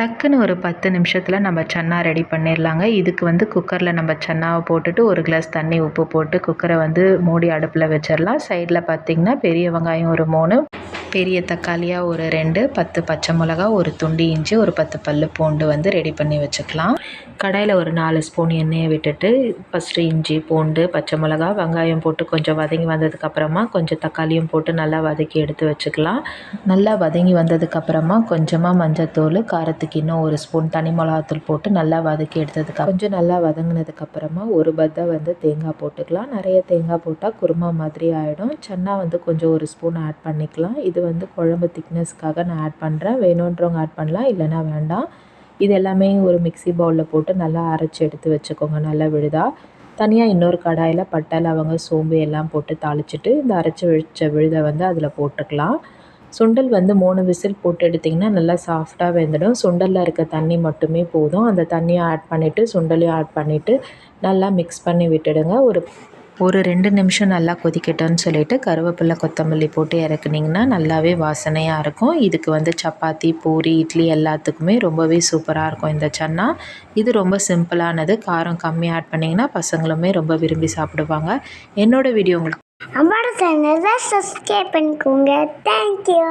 டக்குன்னு ஒரு 10 நிமிஷத்தில் நம்ம சன்னா ரெடி பண்ணிடலாங்க. இதுக்கு வந்து குக்கரில் நம்ம சன்னாவை போட்டுட்டு ஒரு கிளாஸ் தண்ணி உப்பு போட்டு குக்கரை வந்து மூடி அடுப்பில் வச்சிடலாம். சைடில் பார்த்திங்கன்னா பெரிய வெங்காயம் ஒரு 3, பெரிய தக்காளியாக ஒரு 2, 10 பச்சை மிளகா, ஒரு துண்டு இஞ்சி, ஒரு 10 பல்லு பூண்டு வந்து ரெடி பண்ணி வச்சுக்கலாம். கடாயில் ஒரு 4 ஸ்பூன் எண்ணெயை விட்டுட்டு ஃபஸ்ட்டு இஞ்சி, பூண்டு, பச்சை மிளகா, வெங்காயம் போட்டு கொஞ்சம் வதங்கி வந்ததுக்கப்புறமா கொஞ்சம் தக்காளியும் போட்டு நல்லா வதக்கி எடுத்து வச்சுக்கலாம். நல்லா வதங்கி வந்ததுக்கப்புறமா கொஞ்சமாக மஞ்சத்தூள், காரத்துக்கு இன்னும் ஒரு ஸ்பூன் தனி மிளகாத்தூள் போட்டு நல்லா வதக்கி எடுத்ததுக்கு கொஞ்சம் நல்லா வதங்கினதுக்கப்புறமா ஒரு பத்தை வந்து தேங்காய் போட்டுக்கலாம். நிறைய தேங்காய் போட்டால் குருமா மாதிரி ஆகிடும். சன்னா வந்து கொஞ்சம் ஒரு ஸ்பூன் ஆட் பண்ணிக்கலாம். இது வந்து குழம்பு திக்னஸ்க்காக நான் ஆட் பண்ணுறேன். வேணுன்றவங்க ஆட் பண்ணலாம், இல்லைனா வேண்டாம். இது எல்லாமே ஒரு மிக்ஸி பவுலில் போட்டு நல்லா அரைச்சி எடுத்து வச்சுக்கோங்க, நல்லா விழுதா. தனியாக இன்னொரு கடாயில் பட்டை, லவங்கம், சோம்பு எல்லாம் போட்டு தாளிச்சிட்டு இந்த அரைச்சி வச்ச விழுதை வந்து அதில் போட்டுக்கலாம். சுண்டல் வந்து 3 விசில் போட்டு எடுத்திங்கன்னா நல்லா சாஃப்டாக வெந்துடும். சுண்டலில் இருக்க தண்ணி மட்டுமே போதும். அந்த தண்ணியை ஆட் பண்ணிவிட்டு சுண்டலையும் ஆட் பண்ணிவிட்டு நல்லா மிக்ஸ் பண்ணி விட்டுடுங்க. ஒரு 2 நிமிஷம் நல்லா கொதிக்கட்டும்னு சொல்லிவிட்டு கருவேப்பிலை, கொத்தமல்லி போட்டு இறக்குனிங்கன்னா நல்லாவே வாசனையாக இருக்கும். இதுக்கு வந்து சப்பாத்தி, பூரி, இட்லி எல்லாத்துக்குமே ரொம்பவே சூப்பராக இருக்கும் இந்த சன்னா. இது ரொம்ப சிம்பிளானது. காரம் கம்மியாக ஆட் பண்ணிங்கன்னா பசங்களுமே ரொம்ப விரும்பி சாப்பிடுவாங்க. என்னோடய வீடியோ உங்களுக்கு அம்மாவோட சேனலை சப்ஸ்கிரைப் பண்ணிக்கோங்க. தேங்க்யூ.